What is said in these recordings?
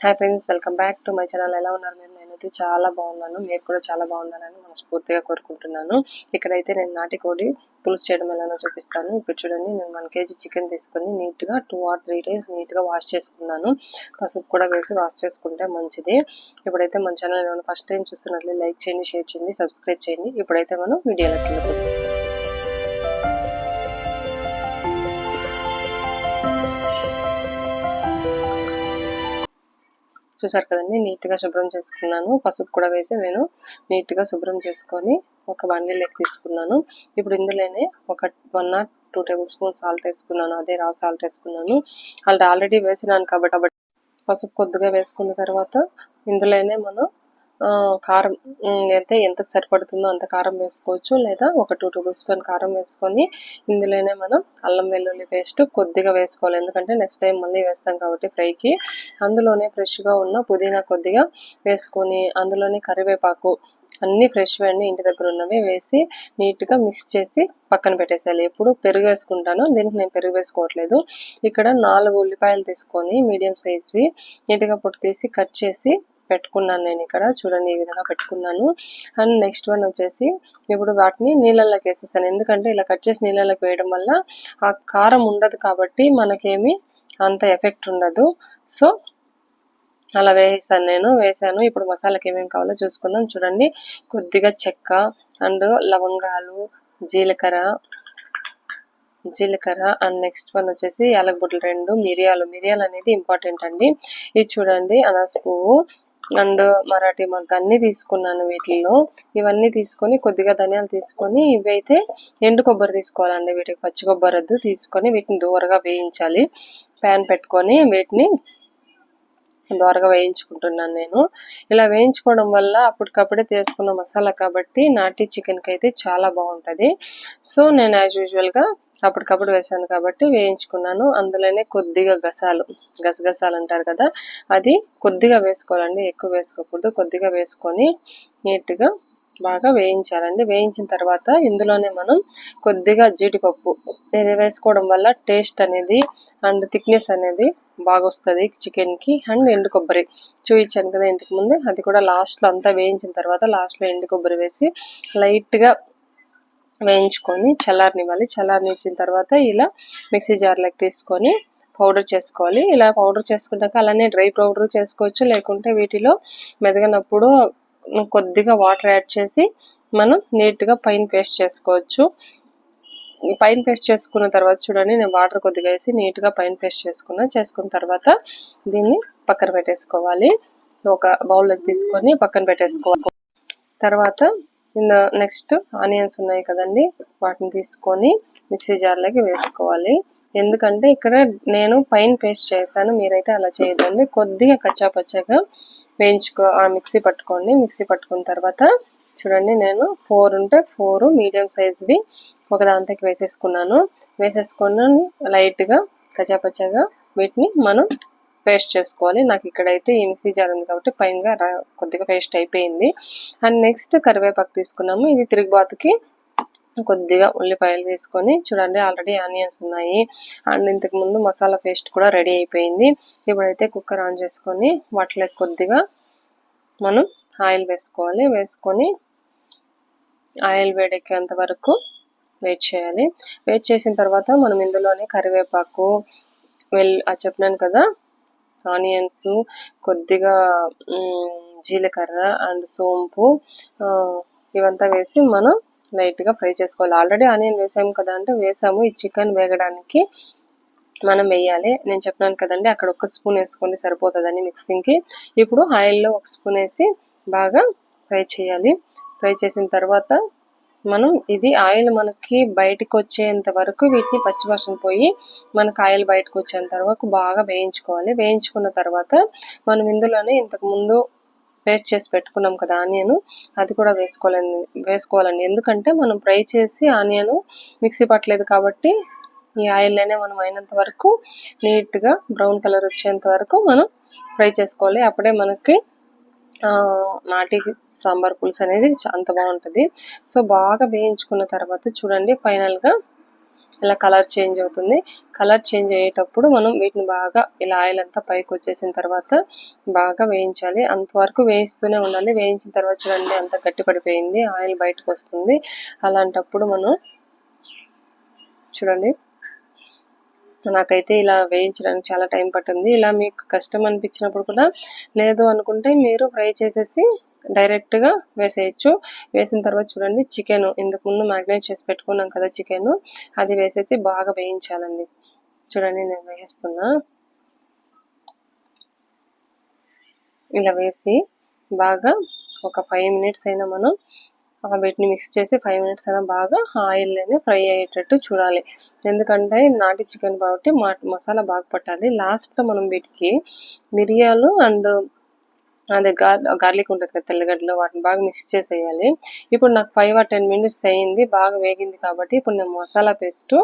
Hi friends, welcome back to my channel. ఎలా ఉన్నారు మీరు? నేనైతే చాలా బాగున్నాను. మీరు కూడా చాలా బాగున్నారని మనస్ఫూర్తిగా కోరుకుంటున్నాను. ఇక్కడైతే నేను నాటుకోడి పులుసు చేయడం ఎలానో చూపిస్తాను. ఇప్పుడు చూడండి, నేను 1 kg చికెన్ తీసుకొని నీట్గా 2 or 3 days నీట్గా వాష్ చేసుకున్నాను. పసుపు కూడా వేసి వాష్ చేసుకుంటే మంచిది. ఇప్పుడైతే మన ఛానల్ ఏమైనా ఫస్ట్ టైం చూస్తున్నట్లే లైక్ చేయండి, షేర్ చేయండి, సబ్స్క్రైబ్ చేయండి. ఇప్పుడైతే మనం వీడియోలోకి వెళ్ళిపోతాం. చూసారు కదండి, నీట్గా శుభ్రం చేసుకున్నాను. పసుపు కూడా వేసి నేను నీట్గా శుభ్రం చేసుకొని ఒక బండిలోకి తీసుకున్నాను. ఇప్పుడు ఇందులోనే ఒక 1 or 2 tablespoons సాల్ట్ వేసుకున్నాను. అదే రా సాల్ట్ వేసుకున్నాను. ఆల్రెడీ వేసినాను కాబట్టి పసుపు కొద్దిగా వేసుకున్న తర్వాత ఇందులోనే మనం కారం ఎంతకు సరిపడుతుందో అంత కారం వేసుకోవచ్చు, లేదా ఒక 2 tablespoons కారం వేసుకొని ఇందులోనే మనం అల్లం వెల్లుల్లి పేస్ట్ కొద్దిగా వేసుకోవాలి. ఎందుకంటే నెక్స్ట్ టైం మళ్ళీ వేస్తాం కాబట్టి ఫ్రైకి. అందులోనే ఫ్రెష్గా ఉన్న పుదీనా కొద్దిగా వేసుకొని అందులోనే కరివేపాకు అన్ని ఫ్రెష్ అన్నీ ఇంటి దగ్గర ఉన్నవి వేసి నీట్గా మిక్స్ చేసి పక్కన పెట్టేసేయాలి. ఎప్పుడు పెరుగు వేసుకుంటాను, దీనికి నేను పెరుగు వేసుకోవట్లేదు. ఇక్కడ 4 ఉల్లిపాయలు తీసుకొని మీడియం సైజ్వి నీట్గా పొట్టు తీసి కట్ చేసి పెట్టుకున్నాను. నేను ఇక్కడ చూడండి ఈ విధంగా పెట్టుకున్నాను. అండ్ నెక్స్ట్ వన్ వచ్చేసి ఇప్పుడు వాటిని నీళ్ళలోకి వేసేసాను. ఎందుకంటే ఇలా కట్ చేసి నీళ్ళలోకి వేయడం వల్ల ఆ కారం ఉండదు కాబట్టి మనకేమి అంత ఎఫెక్ట్ ఉండదు. సో అలా వేసాను. ఇప్పుడు మసాలాకి ఏమేమి కావాలో చూసుకుందాం. చూడండి, కొద్దిగా చెక్క అండ్ లవంగాలు, జీలకర్ర అండ్ నెక్స్ట్ వన్ వచ్చేసి యాలకుబుడ్డలు 2, మిరియాలు అనేది ఇంపార్టెంట్ అండి. ఇది చూడండి, అనాస పువ్వు అండ్ మరాఠీ మగ్గ అన్ని తీసుకున్నాను. వీటిల్లో ఇవన్నీ తీసుకొని కొద్దిగా ధనియాలు తీసుకొని ఇవైతే ఎండు కొబ్బరి తీసుకోవాలండి. వీటికి పచ్చి కొబ్బరి వద్దు. తీసుకొని వీటిని దూరగా వేయించాలి. ప్యాన్ పెట్టుకొని వీటిని దోరగా వేయించుకుంటున్నాను నేను. ఇలా వేయించుకోవడం వల్ల అప్పటికప్పుడే తీసుకున్న మసాలా కాబట్టి నాటి చికెన్కి అయితే చాలా బాగుంటుంది. సో నేను యాజ్ యూజువల్గా అప్పటికప్పుడు వేసాను కాబట్టి వేయించుకున్నాను. అందులోనే కొద్దిగా గసగసాలు అంటారు కదా, అది కొద్దిగా వేసుకోవాలండి, ఎక్కువ వేసుకోకూడదు. కొద్దిగా వేసుకొని నీట్గా బాగా వేయించాలండి. వేయించిన తర్వాత ఇందులోనే మనం కొద్దిగా జీడిపప్పు వేసుకోవడం వల్ల టేస్ట్ అనేది అండ్ థిక్నెస్ అనేది బాగా వస్తుంది చికెన్కి. అండ్ ఎండు కొబ్బరి చూపించాను కదా ఇంతకు ముందే, అది కూడా లాస్ట్లో అంతా వేయించిన తర్వాత లాస్ట్లో ఎండు కొబ్బరి వేసి లైట్గా వేయించుకొని చల్లారనివ్వాలి. చల్లారనిచ్చిన తర్వాత ఇలా మిక్సీ జార్లోకి తీసుకొని పౌడర్ చేసుకోవాలి. ఇలా పౌడర్ చేసుకున్నాక అలానే డ్రై పౌడర్ చేసుకోవచ్చు, లేకుంటే వీటిలో మెదగనప్పుడు కొద్దిగా వాటర్ యాడ్ చేసి మనం నీట్గా పైన పేస్ట్ చేసుకోవచ్చు. పైన పేస్ట్ చేసుకున్న తర్వాత చూడండి, నేను వాటర్ కొద్దిగా వేసి నీట్గా పైన పేస్ట్ చేసుకున్న తర్వాత దీన్ని పక్కన పెట్టేసుకోవాలి. ఒక బౌల్లోకి తీసుకొని పక్కన పెట్టేసుకోవాలి. తర్వాత నెక్స్ట్ ఆనియన్స్ ఉన్నాయి కదండి, వాటిని తీసుకొని మిక్సీ జార్లోకి వేసుకోవాలి. ఎందుకంటే ఇక్కడ నేను పైన పేస్ట్ చేశాను, మీరైతే అలా చేయదండి. కొద్దిగా కచ్చాపచ్చాగా మిక్సీ పట్టుకోండి. మిక్సీ పట్టుకున్న తర్వాత చూడండి, నేను 4 ఉంటే 4 మీడియం సైజ్వి ఒక దాంట్లోకి వేసేసుకొని లైట్గా కచ్చాపచ్చాగా వీటిని మనం పేస్ట్ చేసుకోవాలి. నాకు ఇక్కడైతే ఈ మిక్సీ జార్ ఉంది కాబట్టి పైన కొద్దిగా పేస్ట్ అయిపోయింది. అండ్ నెక్స్ట్ కరివేపాకు తీసుకున్నాము. ఇది తిరుగుబాతుకి కొద్దిగా ఉల్లిపాయలు తీసుకొని చూడండి, ఆల్రెడీ ఆనియన్స్ ఉన్నాయి అండ్ ఇంతకు ముందు మసాలా పేస్ట్ కూడా రెడీ అయిపోయింది. ఇప్పుడైతే కుక్కర్ ఆన్ చేసుకొని వాటిలో కొద్దిగా మనం ఆయిల్ వేసుకోవాలి. వేసుకొని ఆయిల్ వేడెక్కేంత వరకు వెయిట్ చేయాలి. వెయిట్ చేసిన తర్వాత మనం ఇందులోనే కరివేపాకు చెప్పినాను కదా, ఆనియన్స్, కొద్దిగా జీలకర్ర అండ్ సోంపు ఇవంతా వేసి మనం లైట్గా ఫ్రై చేసుకోవాలి. ఆల్రెడీ ఆనియన్ వేసాము కదా అంటే వేసాము. ఈ చికెన్ వేగడానికి మనం వేయాలి. నేను చెప్పినాను కదండి, అక్కడ 1 స్పూన్ వేసుకోండి సరిపోతుందని మిక్సింగ్కి. ఇప్పుడు ఆయిల్లో 1 స్పూన్ వేసి బాగా ఫ్రై చేయాలి. ఫ్రై చేసిన తర్వాత మనం ఇది ఆయిల్ మనకి బయటకు వచ్చేంత వరకు వీటిని పచ్చివాసన పోయి మనకు ఆయిల్ బయటకు వచ్చేంత వరకు బాగా వేయించుకోవాలి. వేయించుకున్న తర్వాత మనం ఇందులోనే ఇంతకుముందు పేస్ట్ చేసి పెట్టుకున్నాం కదా ఆనియన్, అది కూడా వేసుకోవాలండి. ఎందుకంటే మనం ఫ్రై చేసి ఆనియన్ మిక్సీ పట్టలేదు కాబట్టి ఈ ఆయిల్లోనే మనం అయినంత వరకు నీట్గా బ్రౌన్ కలర్ వచ్చేంత వరకు మనం ఫ్రై చేసుకోవాలి. అప్పుడే మనకి నాటి సాంబార్ పులుసు అనేది అంత బాగుంటుంది. సో బాగా వేయించుకున్న తర్వాత చూడండి, ఫైనల్గా ఇలా కలర్ చేంజ్ అవుతుంది. కలర్ చేంజ్ అయ్యేటప్పుడు మనం వీటిని బాగా ఇలా ఆయిల్ అంతా పైకి వచ్చేసిన తర్వాత బాగా వేయించాలి. అంతవరకు వేయిస్తూనే ఉండాలి. వేయించిన తర్వాత చూడండి అంత గట్టి పడిపోయింది, ఆయిల్ బయటకు వస్తుంది. అలాంటప్పుడు మనం చూడండి నాకైతే ఇలా వేయించడానికి చాలా టైం పట్టింది. ఇలా మీకు కష్టం అనిపించినప్పుడు కూడా లేదు అనుకుంటే మీరు ఫ్రై చేసేసి డైరెక్ట్గా వేసేయచ్చు. వేసిన తర్వాత చూడండి చికెన్ ఇంతకు ముందు మ్యాగ్నేట్ చేసి పెట్టుకున్నాం కదా చికెన్, అది వేసేసి బాగా వేయించాలండి. చూడండి నేను వేస్తున్నా. ఇలా వేసి బాగా ఒక 5 మినిట్స్ అయినా మనం వీటిని మిక్స్ చేసి 5 మినిట్స్ అయినా బాగా ఆయిల్లోనే ఫ్రై అయ్యేటట్టు చూడాలి. ఎందుకంటే నాటి చికెన్ కాబట్టి మసాలా బాగా పట్టాలి. లాస్ట్లో మనం వీటికి మిరియాలు అండ్ అదే గార్లిక్ ఉంటుంది కదా తెల్లగడ్డలు, వాటిని బాగా మిక్స్ చేసేయాలి. ఇప్పుడు నాకు 5 or 10 మినిట్స్ అయింది, బాగా వేగింది కాబట్టి ఇప్పుడు నేను మసాలా పేస్ట్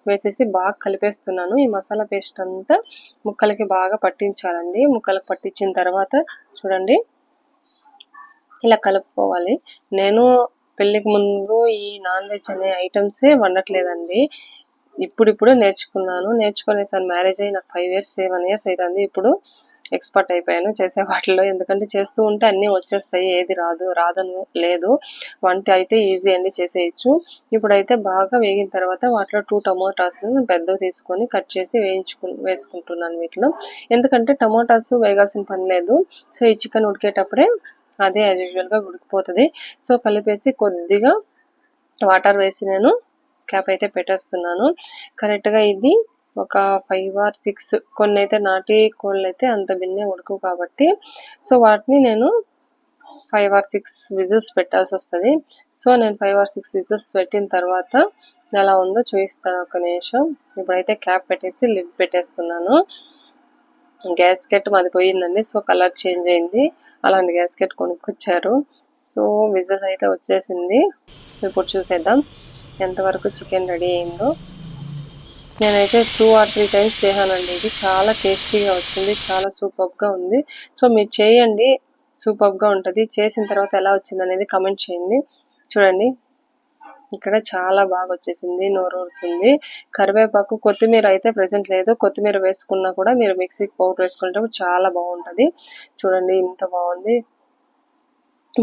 వేసేసి బాగా కలిపేస్తున్నాను. ఈ మసాలా పేస్ట్ అంతా ముక్కలకి బాగా పట్టించాలండి. ముక్కలకు పట్టించిన తర్వాత చూడండి ఇలా కలుపుకోవాలి. నేను పెళ్ళికి ముందు ఈ నాన్ వెజ్ అనే ఐటమ్సే వండట్లేదండి. ఇప్పుడిప్పుడే నేర్చుకున్నాను. నేర్చుకునేసాను. మ్యారేజ్ అయ్యి నాకు 5 years 7 years అవుతుంది. ఇప్పుడు ఎక్స్పర్ట్ అయిపోయాను చేసే వాటిలో. ఎందుకంటే చేస్తూ ఉంటే అన్నీ వచ్చేస్తాయి, ఏది రాదని లేదు. వంట అయితే ఈజీ అండి, చేసేయచ్చు. ఇప్పుడైతే బాగా వేగిన తర్వాత వాటిలో 2 టమోటాస్ పెద్దవి తీసుకొని కట్ చేసి వేసుకుంటున్నాను వీటిలో. ఎందుకంటే టమోటాస్ వేగాల్సిన పని లేదు. సో ఈ చికెన్ ఉడికేటప్పుడే అదే యాజ్ యూజువల్గా ఉడికిపోతుంది. సో కలిపేసి కొద్దిగా వాటర్ వేసి నేను క్యాప్ అయితే పెట్టేస్తున్నాను. కరెక్ట్గా ఇది ఒక 5 or 6, కొన్ని అయితే నాటి కోళ్ళు అయితే అంత బిన్నే ఉడకవు కాబట్టి సో వాటిని నేను 5 or 6 విజిల్స్ పెట్టాల్సి వస్తుంది. సో నేను 5 or 6 విజిల్స్ పెట్టిన తర్వాత ఎలా ఉందో చూపిస్తాను, ఒక నిమిషం. ఇప్పుడైతే క్యాప్ పెట్టేసి లిడ్ పెట్టేస్తున్నాను. గ్యాస్కెట్ మాది పోయిందండి, సో కలర్ చేంజ్ అయింది. అలాంటి గ్యాస్కెట్ కొనుక్కొచ్చారు. సో విజిల్ అయితే వచ్చేసింది. ఇప్పుడు చూసేద్దాం ఎంతవరకు చికెన్ రెడీ అయిందో. నేనైతే 2 or 3 టైమ్స్ చేశానండి. ఇది చాలా టేస్టీగా వచ్చింది, చాలా సూపర్గా ఉంది. సో మీరు చేయండి, సూపర్గా ఉంటుంది. చేసిన తర్వాత ఎలా వచ్చింది అనేది కమెంట్ చేయండి. చూడండి ఇక్కడ చాలా బాగా వచ్చేసింది, నోరూరుతుంది. కరివేపాకు, కొత్తిమీర అయితే ప్రెసెంట్ లేదు. కొత్తిమీర వేసుకున్నా కూడా మీరు మిక్సీకి పౌడర్ వేసుకుంటే చాలా బాగుంటుంది. చూడండి ఇంత బాగుంది.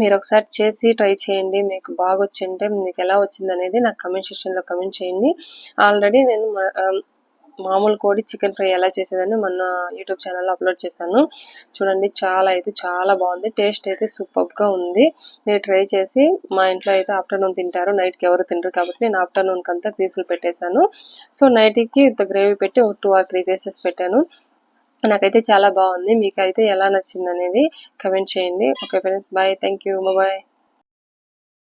మీరు ఒకసారి చేసి ట్రై చేయండి. మీకు బాగా వచ్చింటే మీకు ఎలా వచ్చింది అనేది నాకు కమెంట్ సెక్షన్లో కమెంట్ చేయండి. ఆల్రెడీ నేను మామూలు కోడి చికెన్ ఫ్రై ఎలా చేసేదని మొన్న యూట్యూబ్ ఛానల్లో అప్లోడ్ చేశాను. చూడండి చాలా బాగుంది. టేస్ట్ అయితే సూపర్గా ఉంది. మీరు ట్రై చేసి, మా ఇంట్లో అయితే ఆఫ్టర్నూన్ తింటారు, నైట్కి ఎవరు తింటారు కాబట్టి నేను ఆఫ్టర్నూన్కి అంతా పీసులు పెట్టేశాను. సో నైట్కి ఇంత గ్రేవీ పెట్టి ఒక 2 or 3 పీసెస్ పెట్టాను. నాకైతే చాలా బాగుంది. మీకైతే ఎలా నచ్చింది అనేది కమెంట్ చేయండి. Okay friends, bye, thank you, bye.